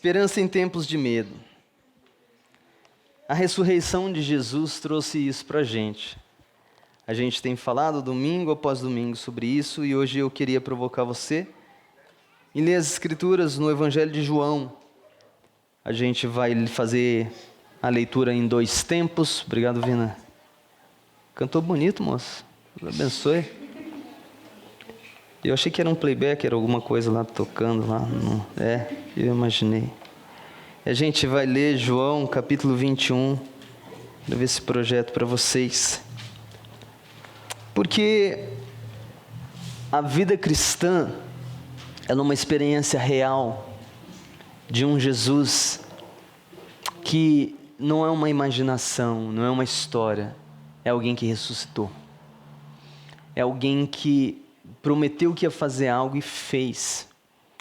Esperança em tempos de medo. A ressurreição de Jesus trouxe isso para a gente. A gente tem falado domingo após domingo sobre isso e hoje eu queria provocar você e ler as Escrituras no Evangelho de João. A gente vai fazer a leitura em 2 tempos. Obrigado, Vina. Cantou bonito, moço. Deus abençoe. Eu achei que era um playback, era alguma coisa lá tocando lá. Não, eu imaginei. A gente vai ler João capítulo 21. Para ver esse projeto para vocês. Porque a vida cristã é uma experiência real de um Jesus que não é uma imaginação, não é uma história, é alguém que ressuscitou. É alguém que prometeu que ia fazer algo e fez.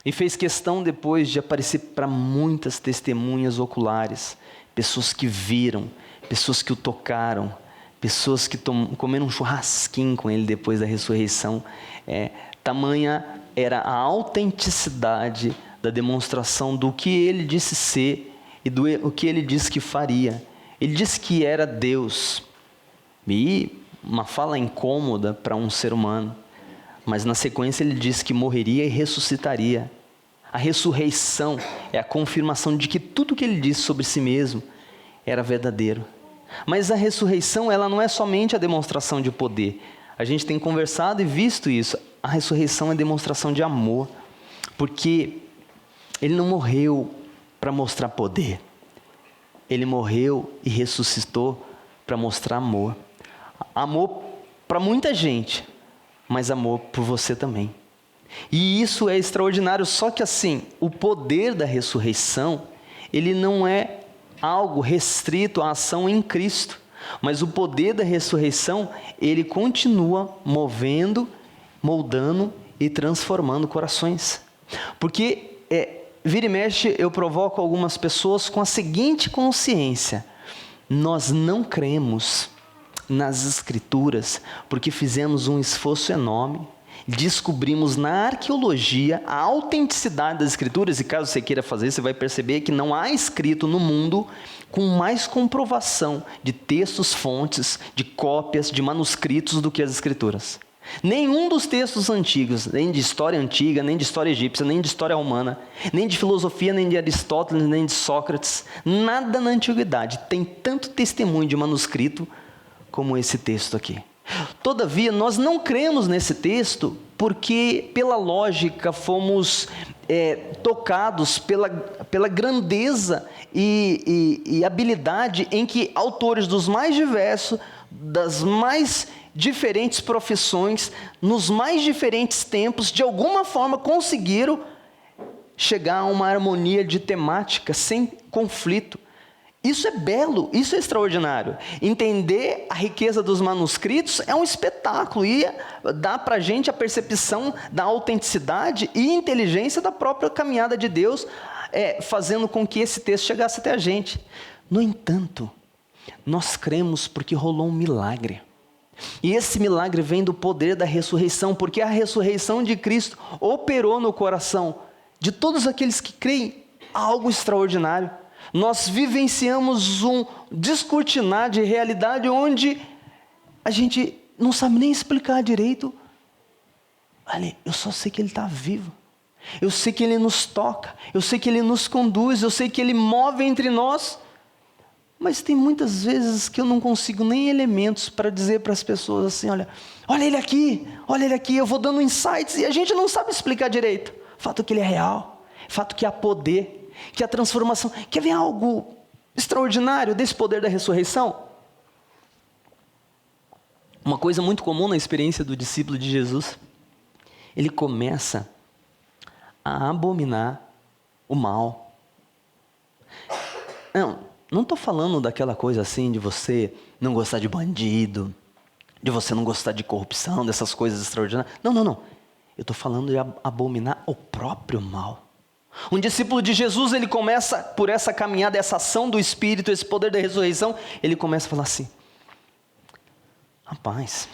E fez questão depois de aparecer para muitas testemunhas oculares, pessoas que viram, pessoas que o tocaram, pessoas que comeram um churrasquinho com ele depois da ressurreição. Tamanha era a autenticidade da demonstração do que ele disse ser e do que ele disse que faria. Ele disse que era Deus. E uma fala incômoda para um ser humano. Mas na sequência ele disse que morreria e ressuscitaria. A ressurreição é a confirmação de que tudo que ele disse sobre si mesmo era verdadeiro. Mas a ressurreição, ela não é somente a demonstração de poder. A gente tem conversado e visto isso. A ressurreição é demonstração de amor. Porque ele não morreu para mostrar poder. Ele morreu e ressuscitou para mostrar amor. Amor para muita gente, mas amor por você também. E isso é extraordinário, só que assim, o poder da ressurreição, ele não é algo restrito à ação em Cristo, mas o poder da ressurreição, ele continua movendo, moldando e transformando corações. Porque, vira e mexe, eu provoco algumas pessoas com a seguinte consciência: nós não cremos nas Escrituras porque fizemos um esforço enorme, descobrimos na arqueologia a autenticidade das Escrituras, e caso você queira fazer, você vai perceber que não há escrito no mundo com mais comprovação de textos, fontes, de cópias, de manuscritos do que as Escrituras. Nenhum dos textos antigos, nem de história antiga, nem de história egípcia, nem de história romana, nem de filosofia, nem de Aristóteles, nem de Sócrates, nada na antiguidade tem tanto testemunho de manuscrito como esse texto aqui. Todavia, nós não cremos nesse texto porque, pela lógica, fomos tocados pela grandeza e habilidade em que autores dos mais diversos, das mais diferentes profissões, nos mais diferentes tempos, de alguma forma conseguiram chegar a uma harmonia de temática sem conflito. Isso é belo, isso é extraordinário. Entender a riqueza dos manuscritos é um espetáculo e dá para a gente a percepção da autenticidade e inteligência da própria caminhada de Deus, fazendo com que esse texto chegasse até a gente. No entanto, nós cremos porque rolou um milagre. E esse milagre vem do poder da ressurreição, porque a ressurreição de Cristo operou no coração de todos aqueles que creem algo extraordinário. Nós vivenciamos um descortinar de realidade onde a gente não sabe nem explicar direito. Olha, eu só sei que Ele está vivo. Eu sei que Ele nos toca. Eu sei que Ele nos conduz. Eu sei que Ele move entre nós. Mas tem muitas vezes que eu não consigo nem elementos para dizer para as pessoas assim: olha Ele aqui, olha Ele aqui. Eu vou dando insights e a gente não sabe explicar direito. Fato que Ele é real. Fato que há poder. Que a transformação... Quer ver algo extraordinário desse poder da ressurreição? Uma coisa muito comum na experiência do discípulo de Jesus. Ele começa a abominar o mal. Não estou falando daquela coisa assim de você não gostar de bandido, de você não gostar de corrupção, dessas coisas extraordinárias. Não. Eu estou falando de abominar o próprio mal. Um discípulo de Jesus, ele começa por essa caminhada, essa ação do Espírito, esse poder da ressurreição, ele começa a falar assim: rapaz,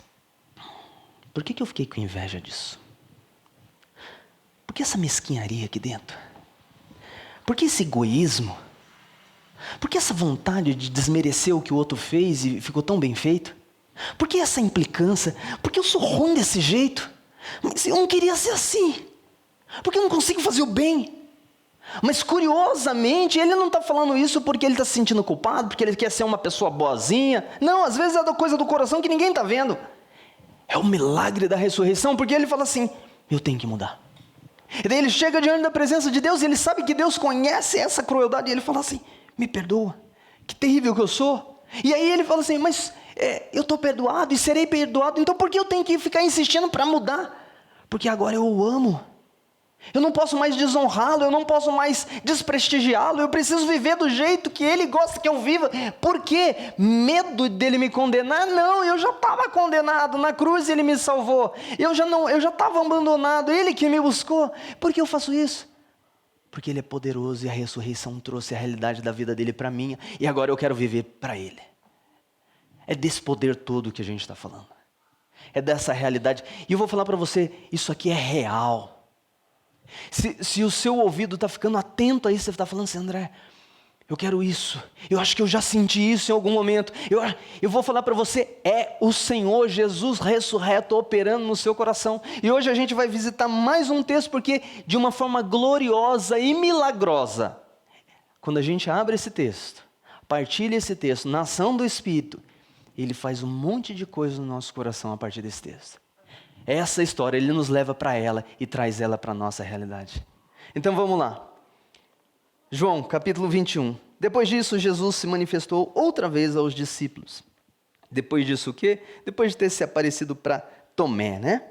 por que eu fiquei com inveja disso? Por que essa mesquinharia aqui dentro? Por que esse egoísmo? Por que essa vontade de desmerecer o que o outro fez e ficou tão bem feito? Por que essa implicância? Por que eu sou ruim desse jeito? Mas eu não queria ser assim. Por que eu não consigo fazer o bem? Mas curiosamente, ele não está falando isso porque ele está se sentindo culpado, porque ele quer ser uma pessoa boazinha. Não, às vezes é da coisa do coração que ninguém está vendo. É o milagre da ressurreição, porque ele fala assim, eu tenho que mudar. E daí ele chega diante da presença de Deus, e ele sabe que Deus conhece essa crueldade, e ele fala assim, me perdoa, que terrível que eu sou. E aí ele fala assim, mas eu estou perdoado e serei perdoado, então por que eu tenho que ficar insistindo para mudar? Porque agora eu o amo. Eu não posso mais desonrá-lo, eu não posso mais desprestigiá-lo, eu preciso viver do jeito que ele gosta que eu viva. Por quê? Medo dele me condenar? Não, eu já estava condenado, na cruz ele me salvou. Eu já estava abandonado, ele que me buscou. Por que eu faço isso? Porque ele é poderoso e a ressurreição trouxe a realidade da vida dele para mim, e agora eu quero viver para ele. É desse poder todo que a gente está falando. É dessa realidade. E eu vou falar para você, isso aqui é real. Se o seu ouvido está ficando atento a isso, você está falando assim, André, eu quero isso, eu acho que eu já senti isso em algum momento, eu vou falar para você, é o Senhor Jesus ressurreto operando no seu coração. E hoje a gente vai visitar mais um texto, porque de uma forma gloriosa e milagrosa, quando a gente abre esse texto, partilha esse texto, na ação do Espírito, ele faz um monte de coisa no nosso coração a partir desse texto. Essa história, ele nos leva para ela e traz ela para a nossa realidade. Então vamos lá. João, capítulo 21. Depois disso, Jesus se manifestou outra vez aos discípulos. Depois disso o quê? Depois de ter se aparecido para Tomé, né?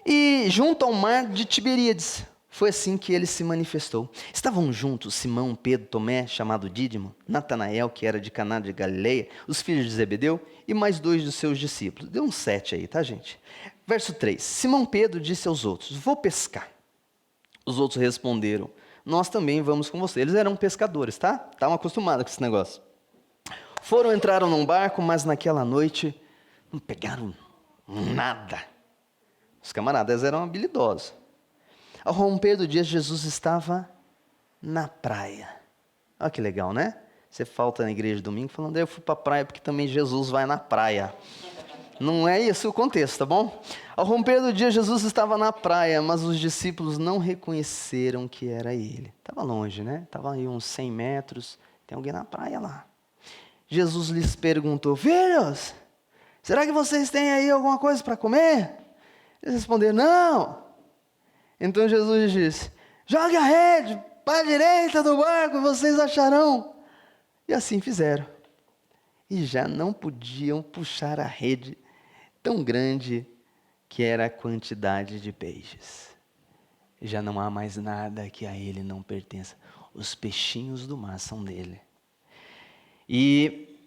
E junto ao mar de Tiberíades. Foi assim que ele se manifestou. Estavam juntos Simão, Pedro, Tomé, chamado Dídimo, Natanael, que era de Caná de Galileia, os filhos de Zebedeu, e mais 2 dos seus discípulos. Deu 7 aí, tá, gente? Verso 3. Simão Pedro disse aos outros, vou pescar. Os outros responderam, nós também vamos com você. Eles eram pescadores, tá? Estavam acostumados com esse negócio. Entraram num barco, mas naquela noite não pegaram nada. Os camaradas eram habilidosos. Ao romper do dia, Jesus estava na praia. Olha que legal, né? Você falta na igreja domingo falando, eu fui para a praia porque também Jesus vai na praia. Não é esse o contexto, tá bom? Ao romper do dia, Jesus estava na praia, mas os discípulos não reconheceram que era ele. Estava longe, né? Estava aí uns 100 metros, tem alguém na praia lá. Jesus lhes perguntou, filhos, será que vocês têm aí alguma coisa para comer? Eles responderam, não. Então Jesus disse, jogue a rede para a direita do barco e vocês acharão. E assim fizeram. E já não podiam puxar a rede, tão grande que era a quantidade de peixes. Já não há mais nada que a ele não pertença. Os peixinhos do mar são dele. E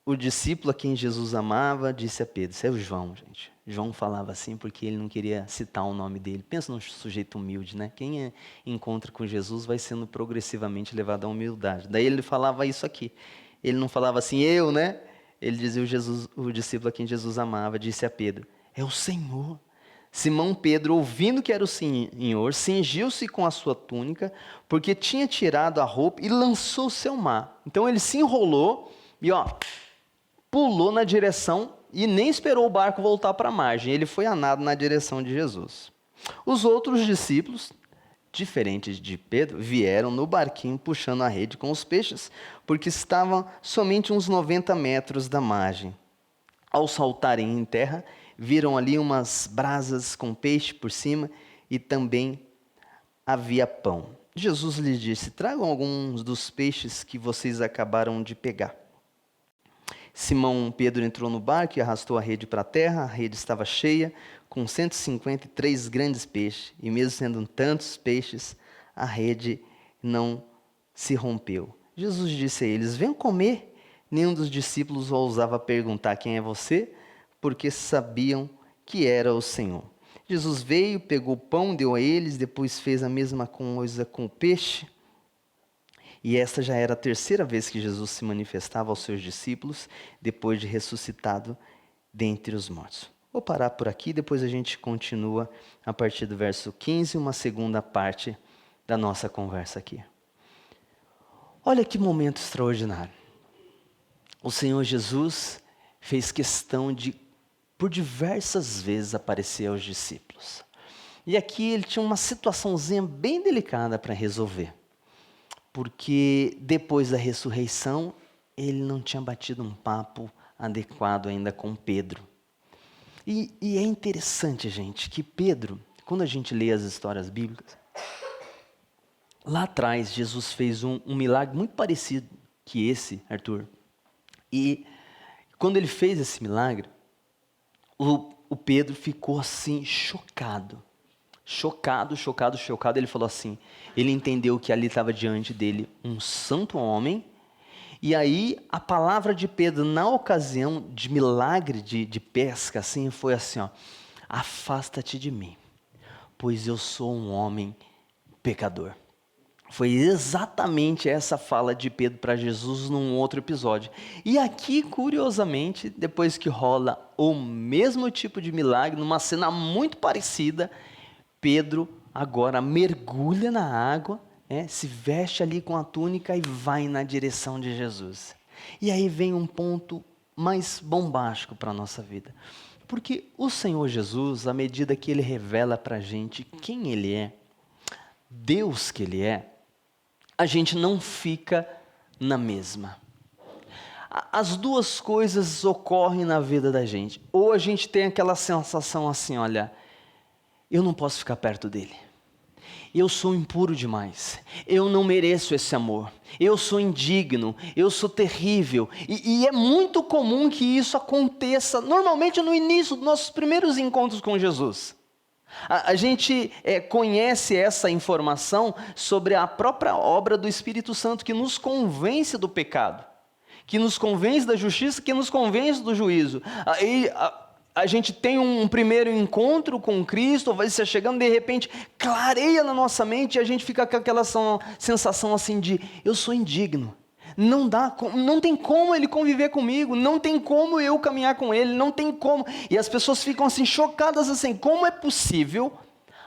o discípulo a quem Jesus amava disse a Pedro, isso é o João, gente. João falava assim porque ele não queria citar o nome dele. Pensa num sujeito humilde, né? Quem encontra com Jesus vai sendo progressivamente levado à humildade. Daí ele falava isso aqui. Ele não falava assim, eu, né? Ele dizia o discípulo a quem Jesus amava, disse a Pedro, é o Senhor. Simão Pedro, ouvindo que era o Senhor, cingiu-se com a sua túnica, porque tinha tirado a roupa e lançou-se ao mar. Então ele se enrolou e pulou na direção e nem esperou o barco voltar para a margem. Ele foi a nado na direção de Jesus. Os outros discípulos, diferentes de Pedro, vieram no barquinho puxando a rede com os peixes, porque estavam somente uns 90 metros da margem. Ao saltarem em terra, viram ali umas brasas com peixe por cima e também havia pão. Jesus lhes disse, tragam alguns dos peixes que vocês acabaram de pegar. Simão Pedro entrou no barco e arrastou a rede para a terra. A rede estava cheia, com 153 grandes peixes. E mesmo sendo tantos peixes, a rede não se rompeu. Jesus disse a eles, venham comer. Nenhum dos discípulos ousava perguntar quem é você, porque sabiam que era o Senhor. Jesus veio, pegou o pão, deu a eles, depois fez a mesma coisa com o peixe. E esta já era a terceira vez que Jesus se manifestava aos seus discípulos, depois de ressuscitado dentre os mortos. Vou parar por aqui, depois a gente continua a partir do verso 15, uma segunda parte da nossa conversa aqui. Olha que momento extraordinário. O Senhor Jesus fez questão de, por diversas vezes, aparecer aos discípulos. E aqui ele tinha uma situaçãozinha bem delicada para resolver. Porque depois da ressurreição, ele não tinha batido um papo adequado ainda com Pedro. E é interessante, gente, que Pedro, quando a gente lê as histórias bíblicas, lá atrás Jesus fez um milagre muito parecido que esse, Arthur. E quando ele fez esse milagre, o Pedro ficou assim chocado. Chocado. Ele falou assim, ele entendeu que ali estava diante dele um santo homem. E aí a palavra de Pedro na ocasião de milagre de pesca assim, foi assim, ó, afasta-te de mim, pois eu sou um homem pecador. Foi exatamente essa fala de Pedro para Jesus num outro episódio. E aqui, curiosamente, depois que rola o mesmo tipo de milagre, numa cena muito parecida, Pedro agora mergulha na água, se veste ali com a túnica e vai na direção de Jesus. E aí vem um ponto mais bombástico para a nossa vida. Porque o Senhor Jesus, à medida que Ele revela para a gente quem Ele é, Deus que Ele é, a gente não fica na mesma. As duas coisas ocorrem na vida da gente. Ou a gente tem aquela sensação assim, olha, eu não posso ficar perto dele. Eu sou impuro demais. Eu não mereço esse amor. Eu sou indigno. Eu sou terrível. E é muito comum que isso aconteça, normalmente no início dos nossos primeiros encontros com Jesus. A gente conhece essa informação sobre a própria obra do Espírito Santo, que nos convence do pecado, que nos convence da justiça, que nos convence do juízo. Aí a gente tem um primeiro encontro com Cristo, vai se chegando, de repente clareia na nossa mente e a gente fica com aquela sensação assim de, eu sou indigno. Não tem como ele conviver comigo, não tem como eu caminhar com ele, não tem como. E as pessoas ficam assim chocadas assim, como é possível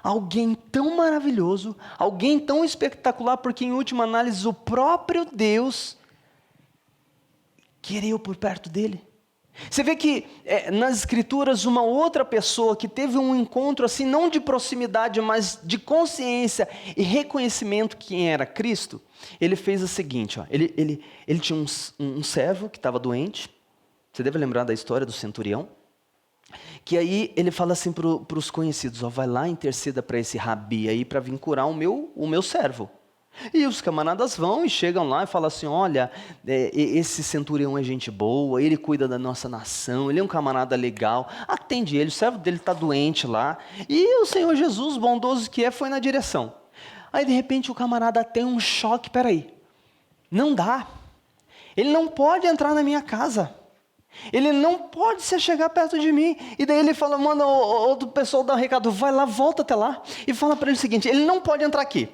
alguém tão maravilhoso, alguém tão espetacular, porque em última análise o próprio Deus querer eu por perto dele? Você vê que nas escrituras uma outra pessoa que teve um encontro assim, não de proximidade, mas de consciência e reconhecimento quem era Cristo, ele fez o seguinte, ó, ele tinha um servo que estava doente, você deve lembrar da história do centurião, que aí ele fala assim para os conhecidos, ó, vai lá, interceda para esse rabi aí para vir curar o meu servo. E os camaradas vão e chegam lá e falam assim, olha, esse centurião é gente boa, ele cuida da nossa nação, ele é um camarada legal, atende ele, o servo dele está doente lá, e o Senhor Jesus, bondoso que é, foi na direção. Aí de repente o camarada tem um choque, peraí, não dá, ele não pode entrar na minha casa, ele não pode se chegar perto de mim. E daí ele fala, manda outro pessoal dar um recado, vai lá, volta até lá e fala para ele o seguinte, ele não pode entrar aqui.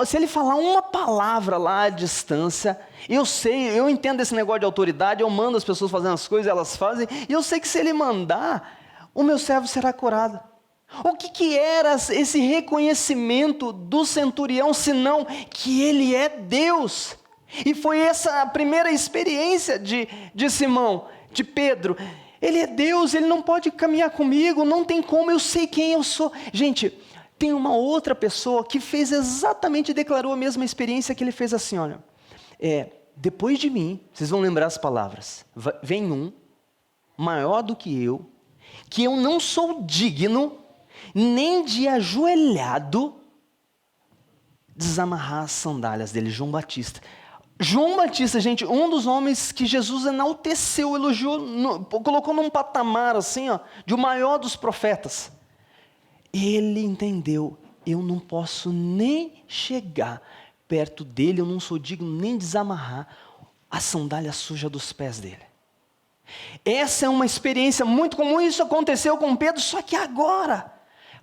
Se ele falar uma palavra lá à distância, eu entendo esse negócio de autoridade, eu mando as pessoas fazendo as coisas, elas fazem, e eu sei que se ele mandar, o meu servo será curado. O que era esse reconhecimento do centurião, senão que ele é Deus? E foi essa a primeira experiência de Simão, de Pedro. Ele é Deus, ele não pode caminhar comigo, não tem como, eu sei quem eu sou. Gente, tem uma outra pessoa que fez exatamente, declarou a mesma experiência, que ele fez assim, olha, depois de mim, vocês vão lembrar as palavras, vem um maior do que eu não sou digno, nem de ajoelhado, desamarrar as sandálias dele, João Batista. João Batista, gente, um dos homens que Jesus enalteceu, elogiou, colocou num patamar assim, ó, de o maior dos profetas. Ele entendeu, eu não posso nem chegar perto dele, eu não sou digno nem desamarrar a sandália suja dos pés dele. Essa é uma experiência muito comum, isso aconteceu com Pedro, só que agora,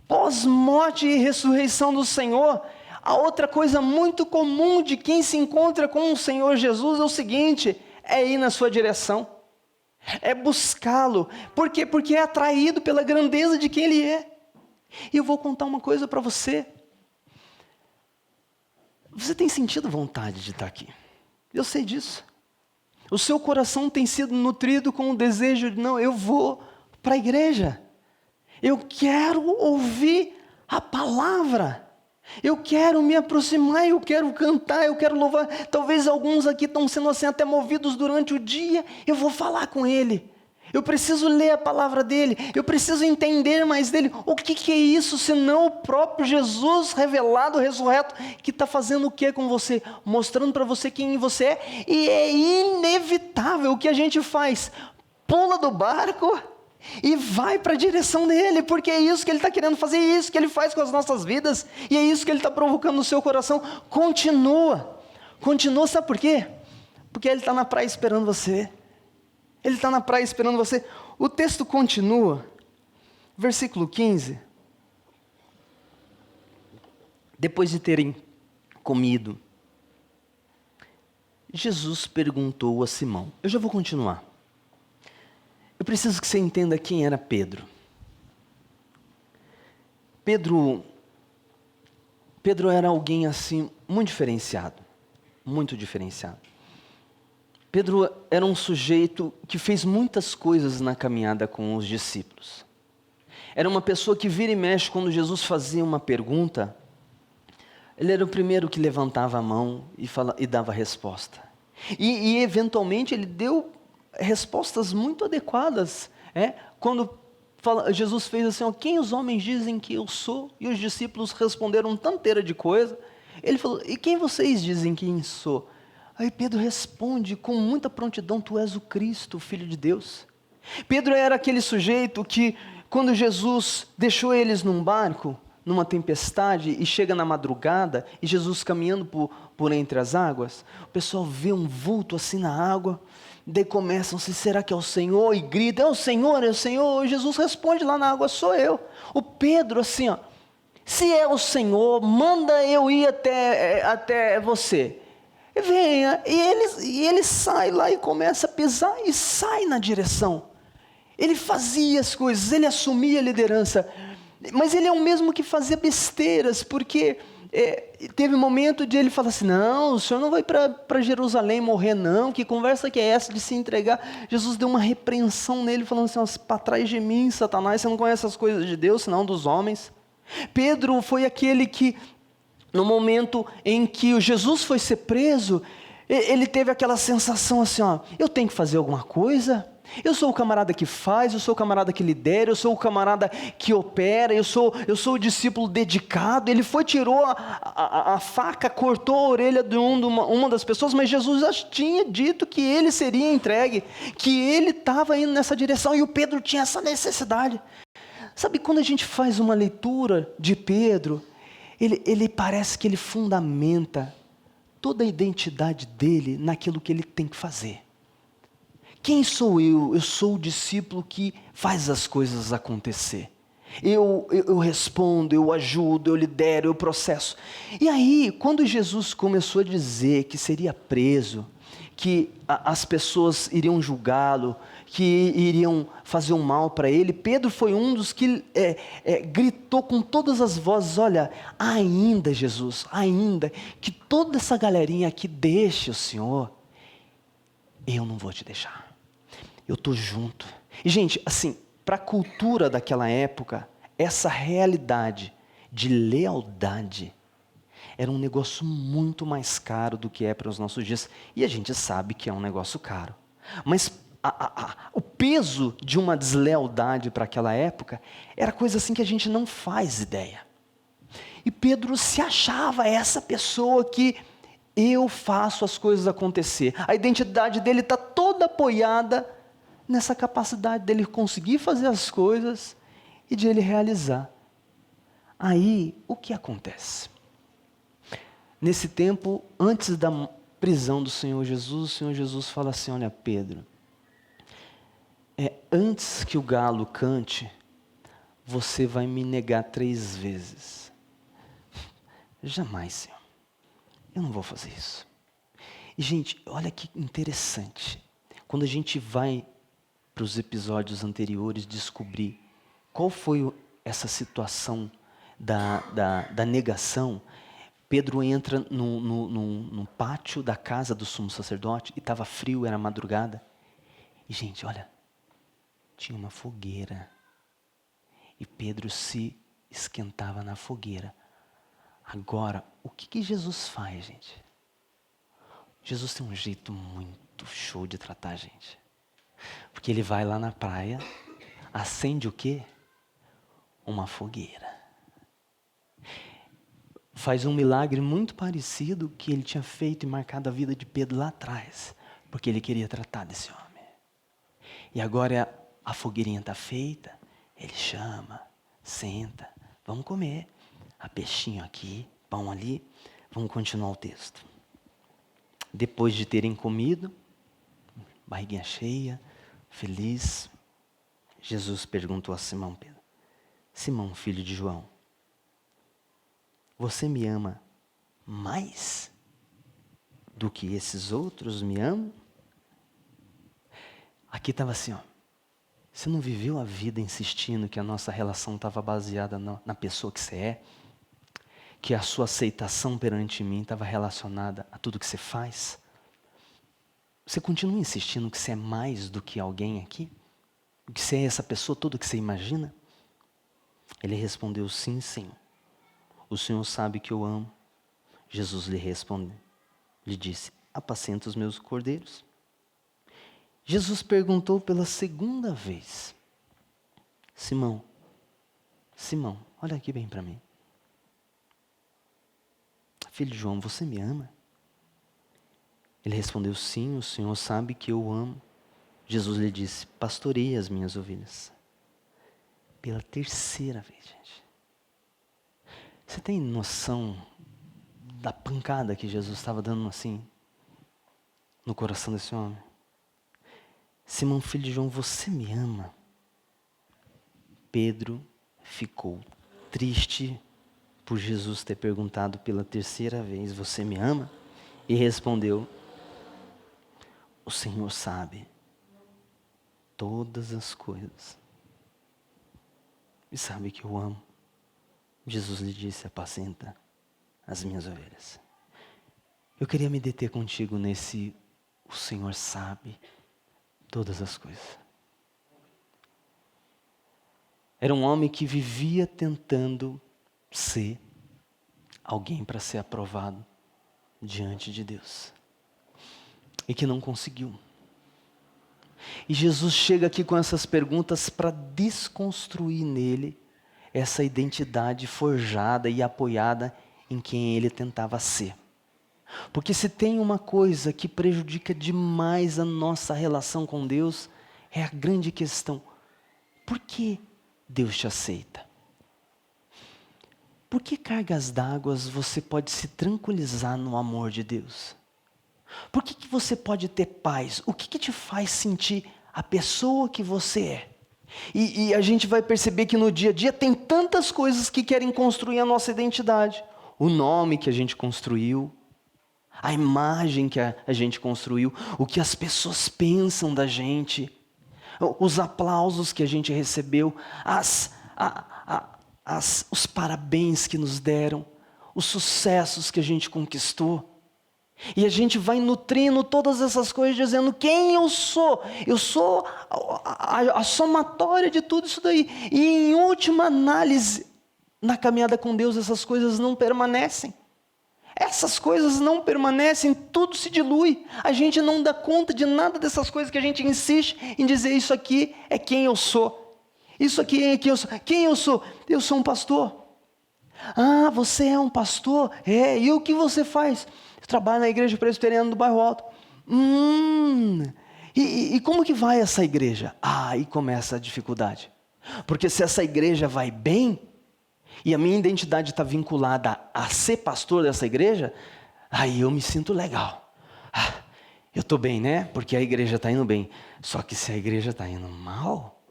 pós-morte e ressurreição do Senhor, a outra coisa muito comum de quem se encontra com o Senhor Jesus é o seguinte, é ir na sua direção, é buscá-lo. Por quê? Porque é atraído pela grandeza de quem Ele é. E eu vou contar uma coisa para você. Você tem sentido vontade de estar aqui. Eu sei disso. O seu coração tem sido nutrido com o desejo de, não, eu vou para a igreja. Eu quero ouvir a palavra. Eu quero me aproximar, eu quero cantar, eu quero louvar. Talvez alguns aqui estão sendo assim até movidos durante o dia. Eu vou falar com Ele. Eu preciso ler a palavra dEle. Eu preciso entender mais dEle. O que é isso, senão o próprio Jesus revelado, ressurreto, que está fazendo o que com você? Mostrando para você quem você é. E é inevitável o que a gente faz. Pula do barco e vai para a direção dEle, porque é isso que Ele está querendo fazer, é isso que Ele faz com as nossas vidas, e é isso que Ele está provocando no seu coração. Continua, sabe por quê? Porque Ele está na praia esperando você. Ele está na praia esperando você. O texto continua, versículo 15. Depois de terem comido, Jesus perguntou a Simão. Eu já vou continuar. Eu preciso que você entenda quem era Pedro. Pedro era alguém assim, muito diferenciado. Muito diferenciado. Pedro era um sujeito que fez muitas coisas na caminhada com os discípulos. Era uma pessoa que vira e mexe quando Jesus fazia uma pergunta. Ele era o primeiro que levantava a mão e dava resposta. E eventualmente ele deu respostas muito adequadas. Quando Jesus fez assim, quem os homens dizem que eu sou? E os discípulos responderam tanteira de coisa. Ele falou, e quem vocês dizem que sou? Aí Pedro responde com muita prontidão, tu és o Cristo, o Filho de Deus. Pedro era aquele sujeito que, quando Jesus deixou eles num barco, numa tempestade, e chega na madrugada, e Jesus caminhando por entre as águas, o pessoal vê um vulto assim na água, daí começam, será que é o Senhor? E grita, é o Senhor, é o Senhor. E Jesus responde lá na água, sou eu. O Pedro assim, se é o Senhor, manda eu ir até você. E venha, e ele sai lá e começa a pisar e sai na direção. Ele fazia as coisas, ele assumia a liderança, mas ele é o mesmo que fazia besteiras, porque teve um momento de ele falar assim, não, o senhor não vai para Jerusalém morrer não, que conversa que é essa de se entregar? Jesus deu uma repreensão nele, falando assim, para trás de mim, Satanás, você não conhece as coisas de Deus, senão dos homens. Pedro foi aquele que, no momento em que o Jesus foi ser preso, ele teve aquela sensação assim, eu tenho que fazer alguma coisa, eu sou o camarada que faz, eu sou o camarada que lidera, eu sou o camarada que opera, eu sou o discípulo dedicado. Ele foi, tirou a faca, cortou a orelha de uma das pessoas, mas Jesus já tinha dito que ele seria entregue, que ele estava indo nessa direção, e o Pedro tinha essa necessidade. Sabe, quando a gente faz uma leitura de Pedro, ele parece que ele fundamenta toda a identidade dele naquilo que ele tem que fazer. Quem sou eu? Eu sou o discípulo que faz as coisas acontecer. Eu respondo, eu ajudo, eu lidero, eu processo. E aí, quando Jesus começou a dizer que seria preso, que as pessoas iriam julgá-lo, que iriam fazer um mal para ele, Pedro foi um dos que gritou com todas as vozes, olha, ainda Jesus, ainda que toda essa galerinha aqui deixe o Senhor, eu não vou te deixar. Eu estou junto. E gente, assim, para a cultura daquela época, essa realidade de lealdade era um negócio muito mais caro do que é para os nossos dias. E a gente sabe que é um negócio caro. Mas o peso de uma deslealdade para aquela época era coisa assim que a gente não faz ideia. E Pedro se achava essa pessoa que eu faço as coisas acontecer. A identidade dele está toda apoiada nessa capacidade dele conseguir fazer as coisas e de ele realizar. Aí, o que acontece? Nesse tempo, antes da prisão do Senhor Jesus, o Senhor Jesus fala assim, olha Pedro, antes que o galo cante, você vai me negar 3 vezes. Jamais, Senhor. Eu não vou fazer isso. E gente, olha que interessante. Quando a gente vai para os episódios anteriores descobrir qual foi essa situação da negação, Pedro entra no pátio da casa do sumo sacerdote e estava frio, era madrugada. E gente, olha, tinha uma fogueira. E Pedro se esquentava na fogueira. Agora, o que Jesus faz, gente? Jesus tem um jeito muito show de tratar a gente. Porque ele vai lá na praia, acende o quê? Uma fogueira. Faz um milagre muito parecido que ele tinha feito e marcado a vida de Pedro lá atrás. Porque ele queria tratar desse homem. E agora a fogueirinha está feita, ele chama, senta, vamos comer. Há peixinho aqui, pão ali, vamos continuar o texto. Depois de terem comido, barriguinha cheia, feliz, Jesus perguntou a Simão Pedro: Simão, filho de João, você me ama mais do que esses outros me amam? Aqui estava assim, ó. Você não viveu a vida insistindo que a nossa relação estava baseada na pessoa que você é? Que a sua aceitação perante mim estava relacionada a tudo que você faz? Você continua insistindo que você é mais do que alguém aqui? Que você é essa pessoa, tudo que você imagina? Ele respondeu, sim, sim. O Senhor sabe que eu amo. Jesus lhe respondeu, lhe disse, apacenta os meus cordeiros. Jesus perguntou pela segunda vez, Simão, Simão, olha aqui bem para mim. Filho de João, você me ama? Ele respondeu, sim, o Senhor sabe que eu amo. Jesus lhe disse, pastoreie as minhas ovelhas. Pela terceira vez, gente. Você tem noção da pancada que Jesus estava dando assim, no coração desse homem? Simão, filho de João, você me ama? Pedro ficou triste por Jesus ter perguntado pela terceira vez, você me ama? E respondeu, o Senhor sabe todas as coisas. E sabe que eu amo. Jesus lhe disse, apacenta as minhas ovelhas. Eu queria me deter contigo nesse, o Senhor sabe todas as coisas. Era um homem que vivia tentando ser alguém para ser aprovado diante de Deus. E que não conseguiu. E Jesus chega aqui com essas perguntas para desconstruir nele essa identidade forjada e apoiada em quem ele tentava ser. Porque se tem uma coisa que prejudica demais a nossa relação com Deus, é a grande questão. Por que Deus te aceita? Por que cargas d'água você pode se tranquilizar no amor de Deus? Por que você pode ter paz? O que te faz sentir a pessoa que você é? E a gente vai perceber que no dia a dia tem tantas coisas que querem construir a nossa identidade. O nome que a gente construiu, a imagem que a gente construiu, o que as pessoas pensam da gente, os aplausos que a gente recebeu, os parabéns que nos deram, os sucessos que a gente conquistou. E a gente vai nutrindo todas essas coisas dizendo quem eu sou. Eu sou a somatória de tudo isso daí. E em última análise, na caminhada com Deus, essas coisas não permanecem. Essas coisas não permanecem, tudo se dilui. A gente não dá conta de nada dessas coisas que a gente insiste em dizer isso aqui é quem eu sou. Isso aqui é quem eu sou. Quem eu sou? Eu sou um pastor. Ah, você é um pastor? É, e o que você faz? Eu trabalho na igreja presbiteriana do Bairro Alto. E como que vai essa igreja? Aí começa a dificuldade. Porque se essa igreja vai bem, e a minha identidade está vinculada a ser pastor dessa igreja, aí eu me sinto legal. Eu estou bem, né? Porque a igreja está indo bem. Só que se a igreja está indo mal,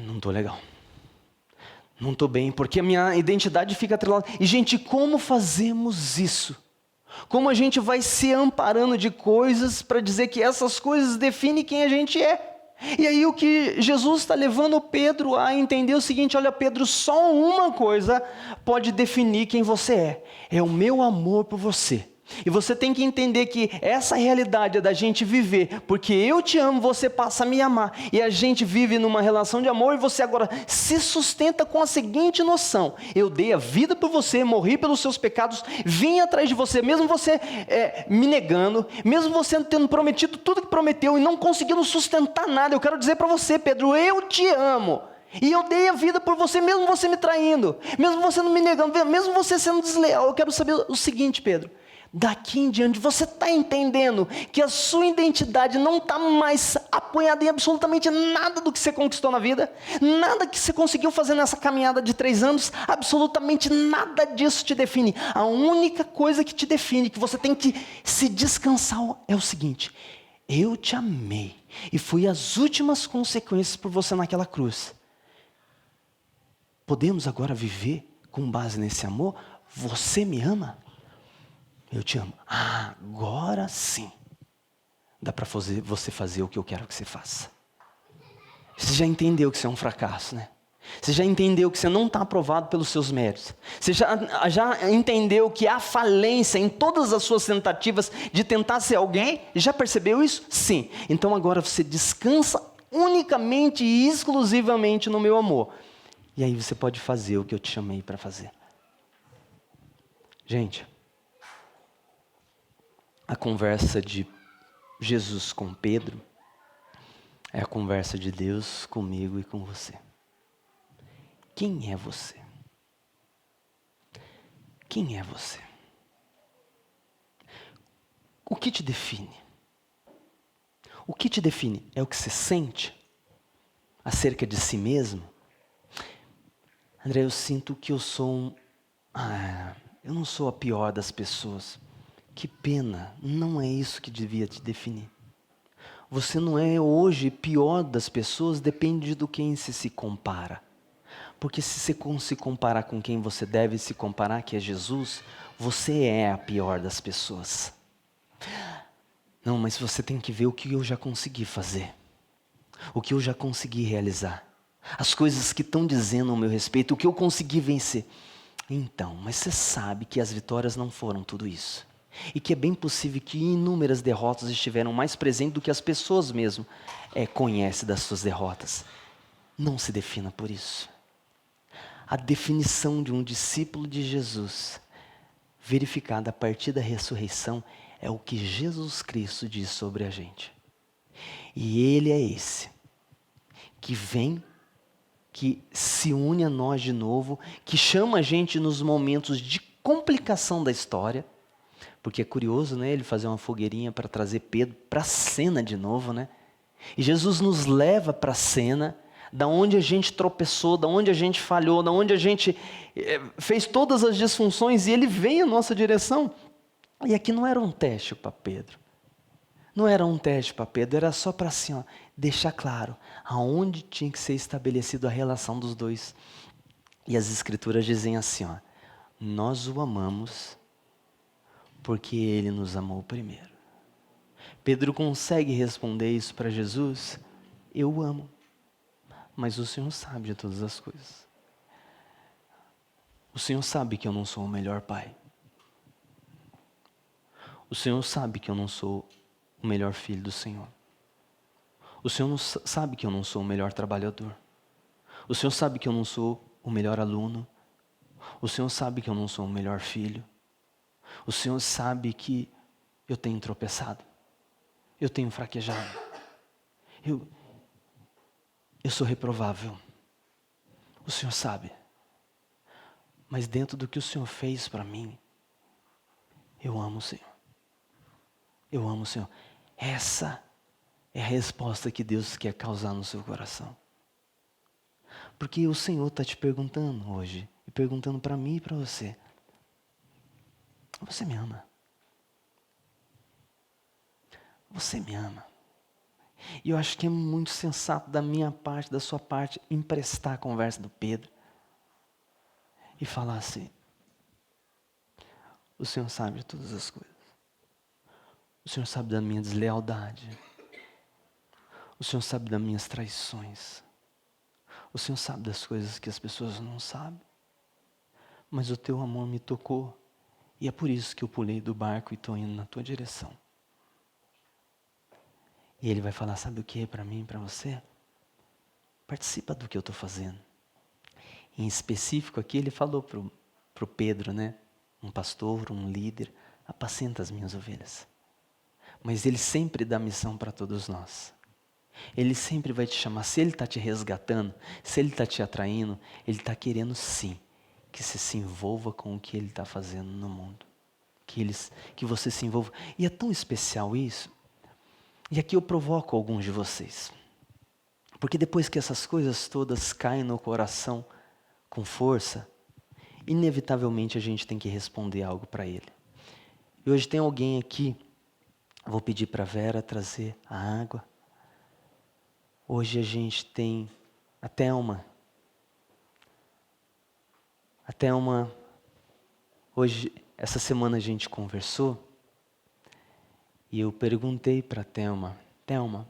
não estou legal. Não estou bem, porque a minha identidade fica atrelada. E gente, como fazemos isso? Como a gente vai se amparando de coisas para dizer que essas coisas definem quem a gente é? E aí o que Jesus está levando Pedro a entender é o seguinte: olha Pedro, só uma coisa pode definir quem você é o meu amor por você. E você tem que entender que essa realidade é da gente viver, porque eu te amo, você passa a me amar, e a gente vive numa relação de amor, e você agora se sustenta com a seguinte noção: eu dei a vida por você, morri pelos seus pecados, vim atrás de você, mesmo você me negando, mesmo você tendo prometido tudo que prometeu e não conseguindo sustentar nada. Eu quero dizer para você, Pedro, eu te amo. E eu dei a vida por você, mesmo você me traindo, mesmo você não me negando, mesmo você sendo desleal. Eu quero saber o seguinte, Pedro: daqui em diante, você está entendendo que a sua identidade não está mais apoiada em absolutamente nada do que você conquistou na vida? Nada que você conseguiu fazer nessa caminhada de 3 anos, absolutamente nada disso te define. A única coisa que te define, que você tem que se descansar, é o seguinte: eu te amei, e fui as últimas consequências por você naquela cruz. Podemos agora viver com base nesse amor? Você me ama? Eu te amo. Agora sim, dá para você fazer o que eu quero que você faça. Você já entendeu que você é um fracasso, né? Você já entendeu que você não está aprovado pelos seus méritos. Você já entendeu que há falência em todas as suas tentativas de tentar ser alguém? Já percebeu isso? Sim. Então agora você descansa unicamente e exclusivamente no meu amor. E aí você pode fazer o que eu te chamei para fazer. Gente, a conversa de Jesus com Pedro é a conversa de Deus comigo e com você. Quem é você? Quem é você? O que te define? O que te define é o que você sente acerca de si mesmo? André, eu sinto que eu sou eu não sou a pior das pessoas. Que pena, não é isso que devia te definir. Você não é hoje pior das pessoas, depende do quem se compara. Porque se você se comparar com quem você deve se comparar, que é Jesus, você é a pior das pessoas. Não, mas você tem que ver o que eu já consegui fazer. O que eu já consegui realizar. As coisas que estão dizendo ao meu respeito, o que eu consegui vencer. Então, mas você sabe que as vitórias não foram tudo isso. E que é bem possível que inúmeras derrotas estiveram mais presentes do que as pessoas mesmo conhecem das suas derrotas. Não se defina por isso. A definição de um discípulo de Jesus, verificada a partir da ressurreição, é o que Jesus Cristo diz sobre a gente. E Ele é esse, que vem, que se une a nós de novo, que chama a gente nos momentos de complicação da história, porque é curioso, né, ele fazer uma fogueirinha para trazer Pedro para a cena de novo, né? E Jesus nos leva para a cena, da onde a gente tropeçou, da onde a gente falhou, da onde a gente fez todas as disfunções, e ele vem à nossa direção. E aqui não era um teste para Pedro. Não era um teste para Pedro, era só para assim, deixar claro aonde tinha que ser estabelecida a relação dos dois. E as escrituras dizem assim, nós o amamos porque ele nos amou primeiro. Pedro consegue responder isso para Jesus: eu o amo, mas o Senhor sabe de todas as coisas. O Senhor sabe que eu não sou o melhor pai. O Senhor sabe que eu não sou o melhor filho do Senhor. O Senhor sabe que eu não sou o melhor trabalhador. O Senhor sabe que eu não sou o melhor aluno. O Senhor sabe que eu não sou o melhor filho. O Senhor sabe que eu tenho tropeçado. Eu tenho fraquejado. Eu sou reprovável. O Senhor sabe. Mas dentro do que o Senhor fez para mim, eu amo o Senhor. Eu amo o Senhor. Essa é a resposta que Deus quer causar no seu coração. Porque o Senhor está te perguntando hoje, e perguntando para mim e para você: você me ama? Você me ama? E eu acho que é muito sensato da minha parte, da sua parte, emprestar a conversa do Pedro e falar assim: o Senhor sabe de todas as coisas. O Senhor sabe da minha deslealdade. O Senhor sabe das minhas traições. O Senhor sabe das coisas que as pessoas não sabem. Mas o teu amor me tocou. E é por isso que eu pulei do barco e estou indo na tua direção. E ele vai falar, sabe o que para mim e para você? Participa do que eu estou fazendo. Em específico aqui ele falou para o Pedro, né? Um pastor, um líder, apacenta as minhas ovelhas. Mas ele sempre dá missão para todos nós. Ele sempre vai te chamar. Se ele está te resgatando, se ele está te atraindo, ele está querendo sim que você se envolva com o que ele está fazendo no mundo. Que você se envolva. E é tão especial isso. E aqui eu provoco alguns de vocês. Porque depois que essas coisas todas caem no coração com força, inevitavelmente a gente tem que responder algo para ele. E hoje tem alguém aqui, vou pedir para a Vera trazer a água. Hoje a gente tem a Thelma. A Thelma, hoje, essa semana a gente conversou e eu perguntei para a Thelma, Thelma,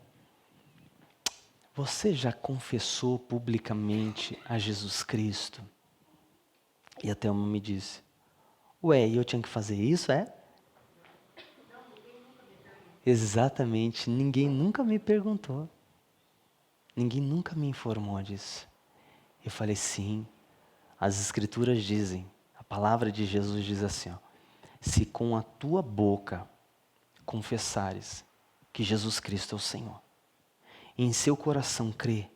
você já confessou publicamente a Jesus Cristo? E a Thelma me disse, ué, eu tinha que fazer isso, é? Exatamente, ninguém nunca me perguntou. Ninguém nunca me informou disso. Eu falei, sim, as Escrituras dizem, a palavra de Jesus diz assim, ó, se com a tua boca confessares que Jesus Cristo é o Senhor, e em seu coração crer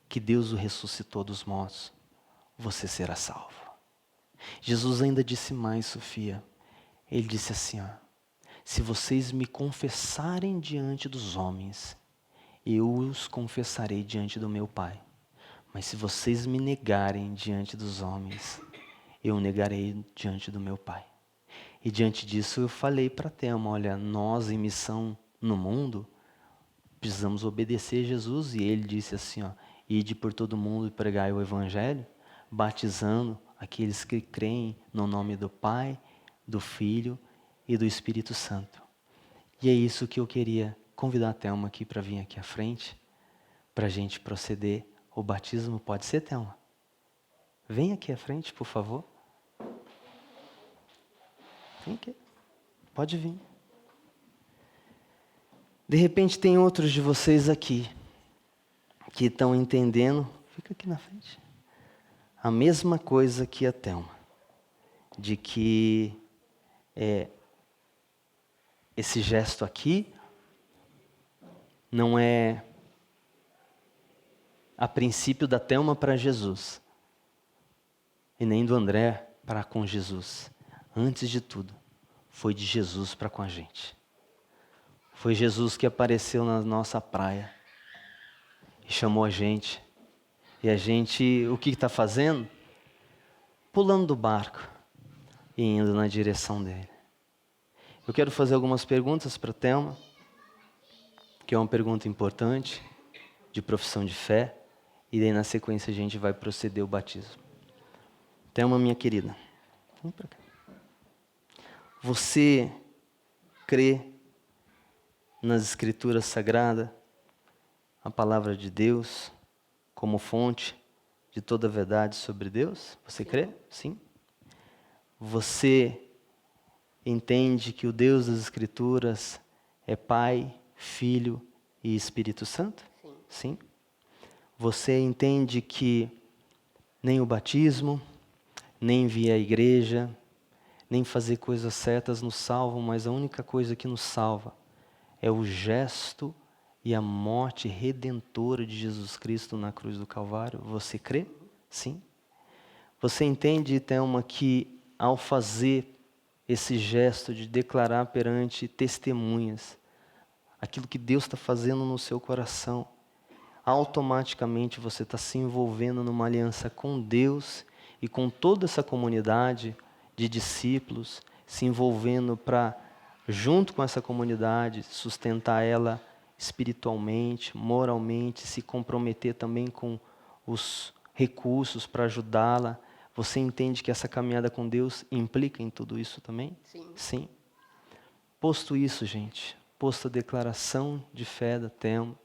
que Deus o ressuscitou dos mortos, você será salvo. Jesus ainda disse mais, Sofia. Ele disse assim, ó, se vocês me confessarem diante dos homens, eu os confessarei diante do meu Pai. Mas se vocês me negarem diante dos homens, eu negarei diante do meu Pai. E diante disso eu falei para a Thelma, olha, nós em missão no mundo, precisamos obedecer a Jesus. E ele disse assim, ó, ide por todo mundo e pregai o Evangelho, batizando aqueles que creem no nome do Pai, do Filho e do Espírito Santo. E é isso que eu queria convidar a Thelma aqui para vir aqui à frente, para a gente proceder. O batismo pode ser, Thelma? Vem aqui à frente, por favor. Vem aqui. Pode vir. De repente tem outros de vocês aqui que estão entendendo, fica aqui na frente, a mesma coisa que a Thelma, de que esse gesto aqui não é a princípio da Thelma para Jesus, e nem do André para com Jesus. Antes de tudo, foi de Jesus para com a gente. Foi Jesus que apareceu na nossa praia e chamou a gente. E a gente, o que está fazendo? Pulando do barco e indo na direção dele. Eu quero fazer algumas perguntas para a Thelma, que é uma pergunta importante, de profissão de fé, e daí na sequência a gente vai proceder o batismo. Thelma, minha querida, vem para cá. Você crê nas Escrituras Sagradas, a palavra de Deus, como fonte de toda a verdade sobre Deus? Você crê? Sim. Você entende que o Deus das Escrituras é Pai, Filho e Espírito Santo? Sim. Sim. Você entende que nem o batismo, nem vir à igreja, nem fazer coisas certas nos salvam, mas a única coisa que nos salva é o gesto e a morte redentora de Jesus Cristo na cruz do Calvário? Você crê? Sim. Você entende, Thelma, que ao fazer esse gesto de declarar perante testemunhas aquilo que Deus está fazendo no seu coração, automaticamente você está se envolvendo numa aliança com Deus e com toda essa comunidade de discípulos, se envolvendo para, junto com essa comunidade, sustentar ela espiritualmente, moralmente, se comprometer também com os recursos para ajudá-la. Você entende que essa caminhada com Deus implica em tudo isso também? Sim. Sim. Posto isso, gente, posto a declaração de fé da Thelma,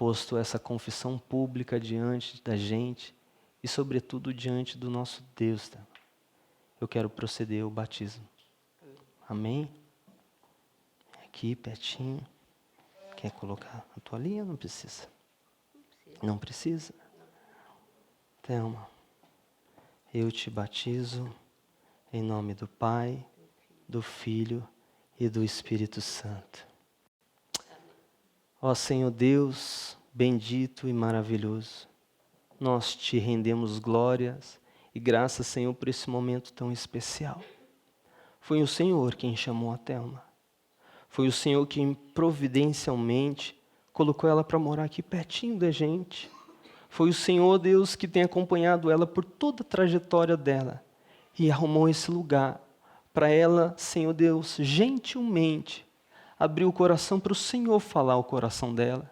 posto essa confissão pública diante da gente e, sobretudo, diante do nosso Deus, Thelma, eu quero proceder ao batismo. Amém? Aqui, pertinho. Quer colocar a toalhinha? Não precisa. Não precisa? Thelma, eu te batizo em nome do Pai, do Filho e do Espírito Santo. Ó Senhor Deus, bendito e maravilhoso, nós te rendemos glórias e graças, Senhor, por esse momento tão especial. Foi o Senhor quem chamou a Thelma. Foi o Senhor quem providencialmente colocou ela para morar aqui pertinho da gente. Foi o Senhor, Deus, que tem acompanhado ela por toda a trajetória dela e arrumou esse lugar para ela, Senhor Deus, gentilmente abrir o coração para o Senhor falar o coração dela.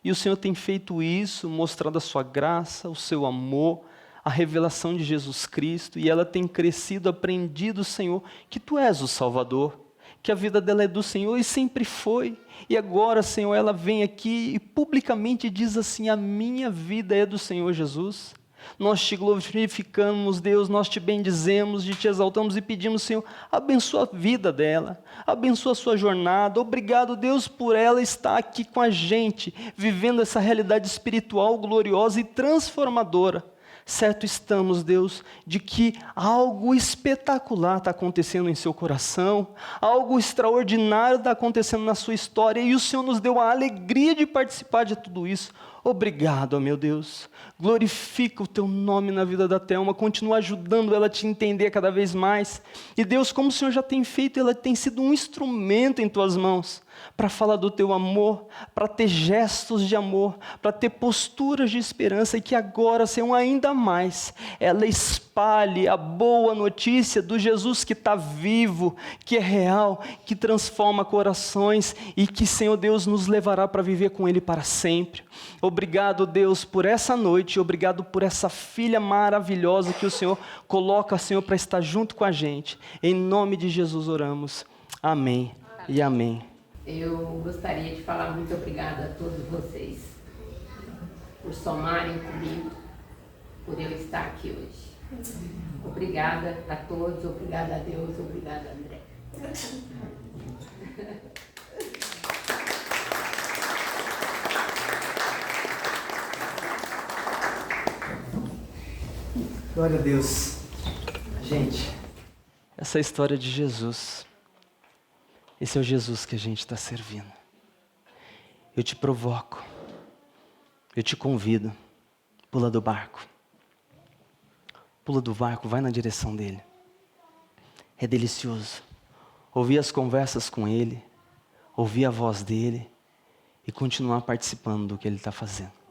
E o Senhor tem feito isso, mostrando a sua graça, o seu amor, a revelação de Jesus Cristo, e ela tem crescido, aprendido, Senhor, que Tu és o Salvador, que a vida dela é do Senhor e sempre foi. E agora, Senhor, ela vem aqui e publicamente diz assim: a minha vida é do Senhor Jesus. Nós te glorificamos, Deus, nós te bendizemos, te exaltamos e pedimos, Senhor, abençoa a vida dela, abençoa a sua jornada. Obrigado, Deus, por ela estar aqui com a gente, vivendo essa realidade espiritual gloriosa e transformadora. Certo estamos, Deus, de que algo espetacular está acontecendo em seu coração, algo extraordinário está acontecendo na sua história, e o Senhor nos deu a alegria de participar de tudo isso. Obrigado, ó meu Deus. Glorifica o Teu nome na vida da Thelma, continua ajudando ela a te entender cada vez mais. E Deus, como o Senhor já tem feito, ela tem sido um instrumento em Tuas mãos, para falar do Teu amor, para ter gestos de amor, para ter posturas de esperança, e que agora, Senhor, ainda mais, ela espalhe a boa notícia do Jesus que está vivo, que é real, que transforma corações, e que, Senhor Deus, nos levará para viver com Ele para sempre. Obrigado, Deus, por essa noite, obrigado por essa filha maravilhosa que o Senhor coloca, Senhor, para estar junto com a gente. Em nome de Jesus oramos. Amém e amém. Eu gostaria de falar muito obrigada a todos vocês por somarem comigo, por eu estar aqui hoje. Obrigada a todos, obrigada a Deus, obrigada a André. Glória a Deus. Gente, essa é a história de Jesus. Esse é o Jesus que a gente está servindo. Eu te provoco, eu te convido, pula do barco. Pula do barco, vai na direção dele. É delicioso ouvir as conversas com ele, ouvir a voz dele e continuar participando do que ele está fazendo.